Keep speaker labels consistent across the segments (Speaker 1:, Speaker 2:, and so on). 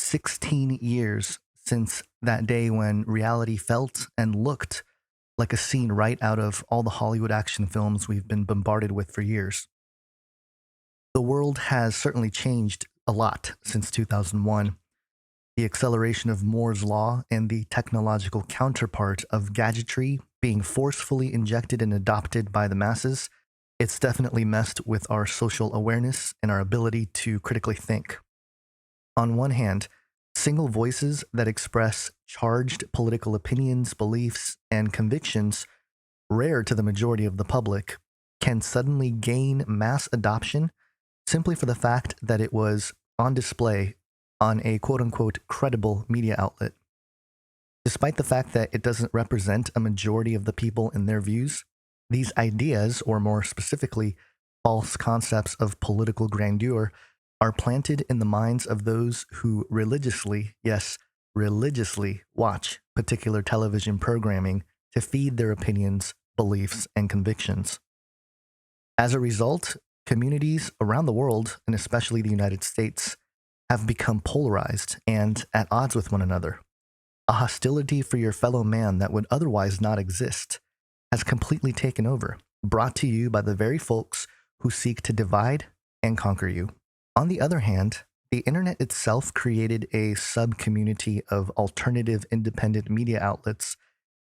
Speaker 1: 16 years since that day when reality felt and looked like a scene right out of all the Hollywood action films we've been bombarded with for years. The world has certainly changed a lot since 2001. The acceleration of Moore's Law and the technological counterpart of gadgetry being forcefully injected and adopted by the masses, it's definitely messed with our social awareness and our ability to critically think. On one hand, single voices that express charged political opinions, beliefs, and convictions, rare to the majority of the public, can suddenly gain mass adoption simply for the fact that it was on display on a quote-unquote credible media outlet. Despite the fact that it doesn't represent a majority of the people in their views, these ideas, or more specifically, false concepts of political grandeur, are planted in the minds of those who religiously, yes, religiously watch particular television programming to feed their opinions, beliefs, and convictions. As a result, communities around the world, and especially the United States, have become polarized and at odds with one another. A hostility for your fellow man that would otherwise not exist has completely taken over, brought to you by the very folks who seek to divide and conquer you. On the other hand, the internet itself created a sub-community of alternative independent media outlets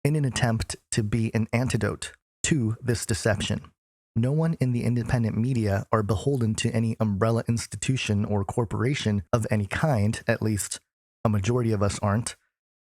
Speaker 1: in an attempt to be an antidote to this deception. No one in the independent media are beholden to any umbrella institution or corporation of any kind, at least a majority of us aren't.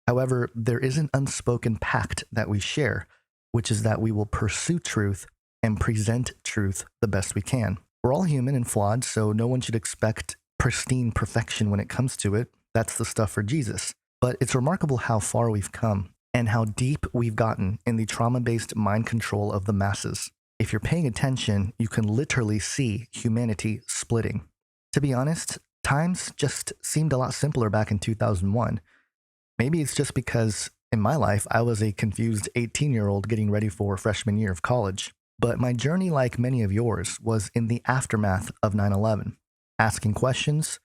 Speaker 1: However, there is an unspoken pact that we share, which is that we will pursue truth and present truth the best we can. We're all human and flawed, so no one should expect pristine perfection when it comes to it. That's the stuff for Jesus. But it's remarkable how far we've come and how deep we've gotten in the trauma-based mind control of the masses. If you're paying attention, you can literally see humanity splitting. To be honest, times just seemed a lot simpler back in 2001. Maybe it's just because in my life, I was a confused 18-year-old getting ready for freshman year of college. But my journey, like many of yours, was in the aftermath of 9/11, asking questions,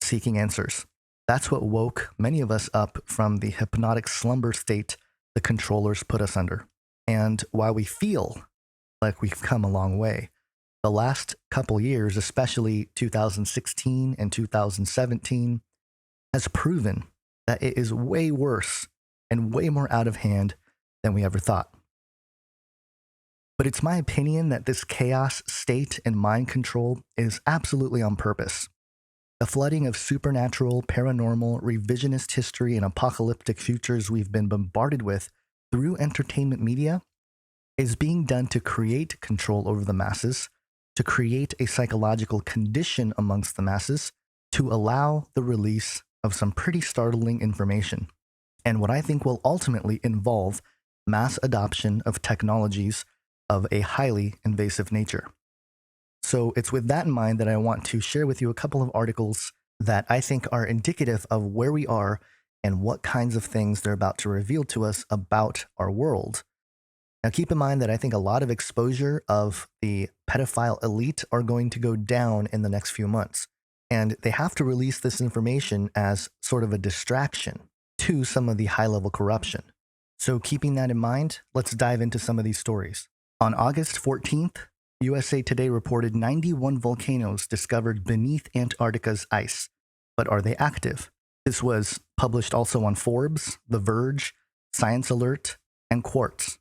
Speaker 1: seeking answers. That's what woke many of us up from the hypnotic slumber state the controllers put us under. And while we feel like we've come a long way, the last couple years, especially 2016 and 2017, has proven that it is way worse and way more out of hand than we ever thought. But it's my opinion that this chaos state and mind control is absolutely on purpose. The flooding of supernatural, paranormal, revisionist history, and apocalyptic futures we've been bombarded with through entertainment media is being done to create control over the masses, to create a psychological condition amongst the masses, to allow the release of some pretty startling information, and what I think will ultimately involve mass adoption of technologies of a highly invasive nature. So it's with that in mind that I want to share with you a couple of articles that I think are indicative of where we are and what kinds of things they're about to reveal to us about our world. Now, keep in mind that I think a lot of exposure of the pedophile elite are going to go down in the next few months. And they have to release this information as sort of a distraction to some of the high-level corruption. So keeping that in mind, let's dive into some of these stories. On August 14th, USA Today reported 91 volcanoes discovered beneath Antarctica's ice. But are they active? This was published also on Forbes, The Verge, Science Alert, and Quartz.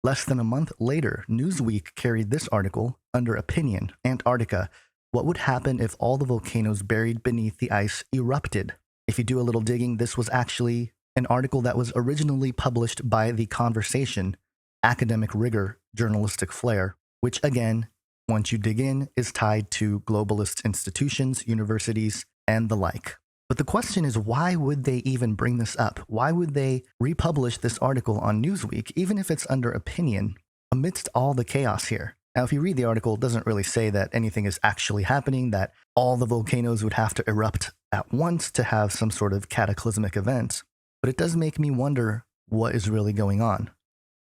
Speaker 1: Less than a month later, Newsweek carried this article under Opinion, Antarctica. What would happen if all the volcanoes buried beneath the ice erupted? If you do a little digging, this was actually an article that was originally published by The Conversation, academic rigor, journalistic flair, which again, once you dig in, is tied to globalist institutions, universities, and the like. But the question is, why would they even bring this up? Why would they republish this article on Newsweek, even if it's under Opinion, amidst all the chaos here? Now, if you read the article, it doesn't really say that anything is actually happening, that all the volcanoes would have to erupt at once to have some sort of cataclysmic event. But it does make me wonder what is really going on.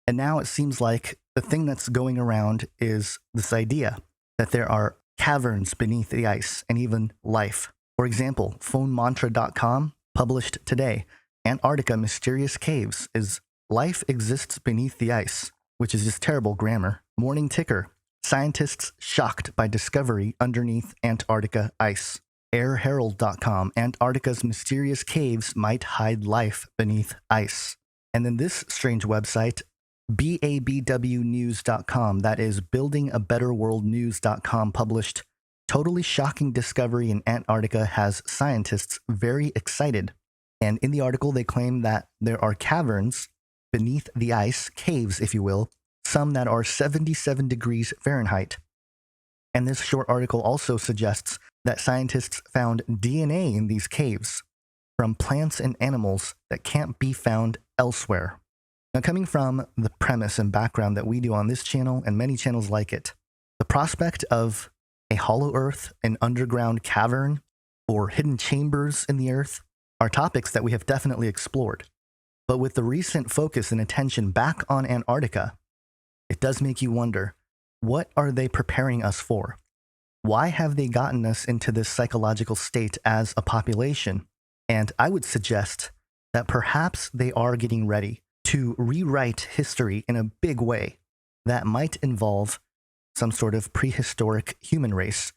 Speaker 1: And now it seems like the thing that's going around is this idea that there are caverns beneath the ice and even life. For example, phonemantra.com Published today, Antarctica Mysterious Caves is Life Exists Beneath the Ice, which is just terrible grammar. Morning Ticker, scientists shocked by discovery underneath Antarctica ice. AirHerald.com, Antarctica's mysterious caves might hide life beneath ice. And then this strange website, BABWnews.com, that is buildingabetterworldnews.com, published totally shocking discovery in Antarctica has scientists very excited. And in the article, they claim that there are caverns beneath the ice, caves, if you will, some that are 77 degrees Fahrenheit. And this short article also suggests that scientists found DNA in these caves from plants and animals that can't be found elsewhere. Now, coming from the premise and background that we do on this channel and many channels like it, the prospect of a hollow earth, an underground cavern, or hidden chambers in the earth are topics that we have definitely explored. But with the recent focus and attention back on Antarctica, it does make you wonder, what are they preparing us for? Why have they gotten us into this psychological state as a population? And I would suggest that perhaps they are getting ready to rewrite history in a big way that might involve some sort of prehistoric human race.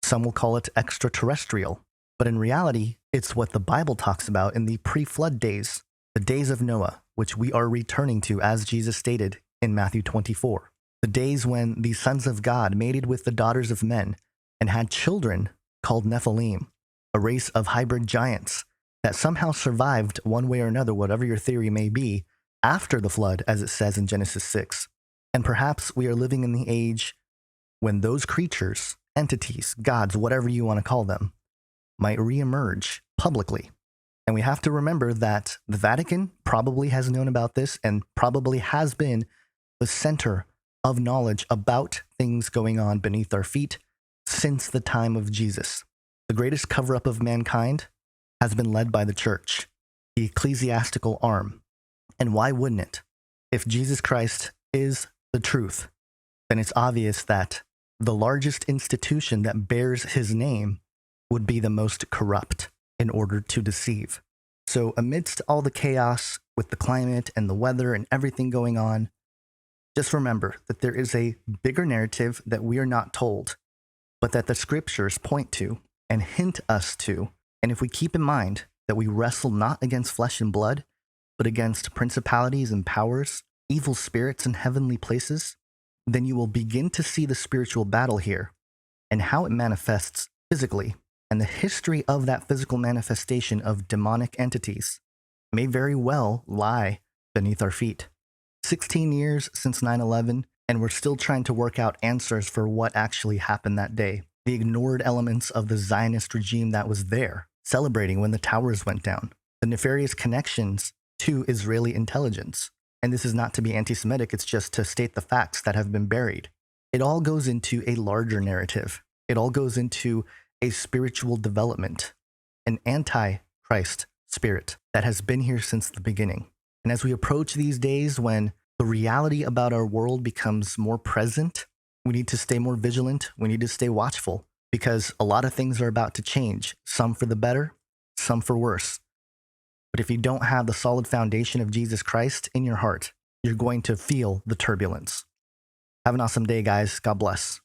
Speaker 1: Some will call it extraterrestrial, but in reality, it's what the Bible talks about in the pre-flood days, the days of Noah, which we are returning to as Jesus stated in Matthew 24. The days when the sons of God mated with the daughters of men and had children called Nephilim, a race of hybrid giants that somehow survived one way or another, whatever your theory may be, after the flood, as it says in Genesis 6. And perhaps we are living in the age when those creatures, entities, gods, whatever you want to call them, might reemerge publicly. And we have to remember that the Vatican probably has known about this and probably has been the center of knowledge about things going on beneath our feet since the time of Jesus. The greatest cover-up of mankind has been led by the church, the ecclesiastical arm. And why wouldn't it? If Jesus Christ is the truth, then it's obvious that the largest institution that bears his name would be the most corrupt in order to deceive. So amidst all the chaos with the climate and the weather and everything going on, just remember that there is a bigger narrative that we are not told, but that the scriptures point to and hint us to. And if we keep in mind that we wrestle not against flesh and blood, but against principalities and powers, evil spirits in heavenly places, then you will begin to see the spiritual battle here and how it manifests physically. And the history of that physical manifestation of demonic entities may very well lie beneath our feet. 16 years since 9/11, and we're still trying to work out answers for what actually happened that day. The ignored elements of the Zionist regime that was there, celebrating when the towers went down. The nefarious connections to Israeli intelligence. And this is not to be anti-Semitic, it's just to state the facts that have been buried. It all goes into a larger narrative. It all goes into a spiritual development, an anti-Christ spirit that has been here since the beginning. And as we approach these days when the reality about our world becomes more present, we need to stay more vigilant. We need to stay watchful because a lot of things are about to change, some for the better, some for worse. But if you don't have the solid foundation of Jesus Christ in your heart, you're going to feel the turbulence. Have an awesome day, guys. God bless.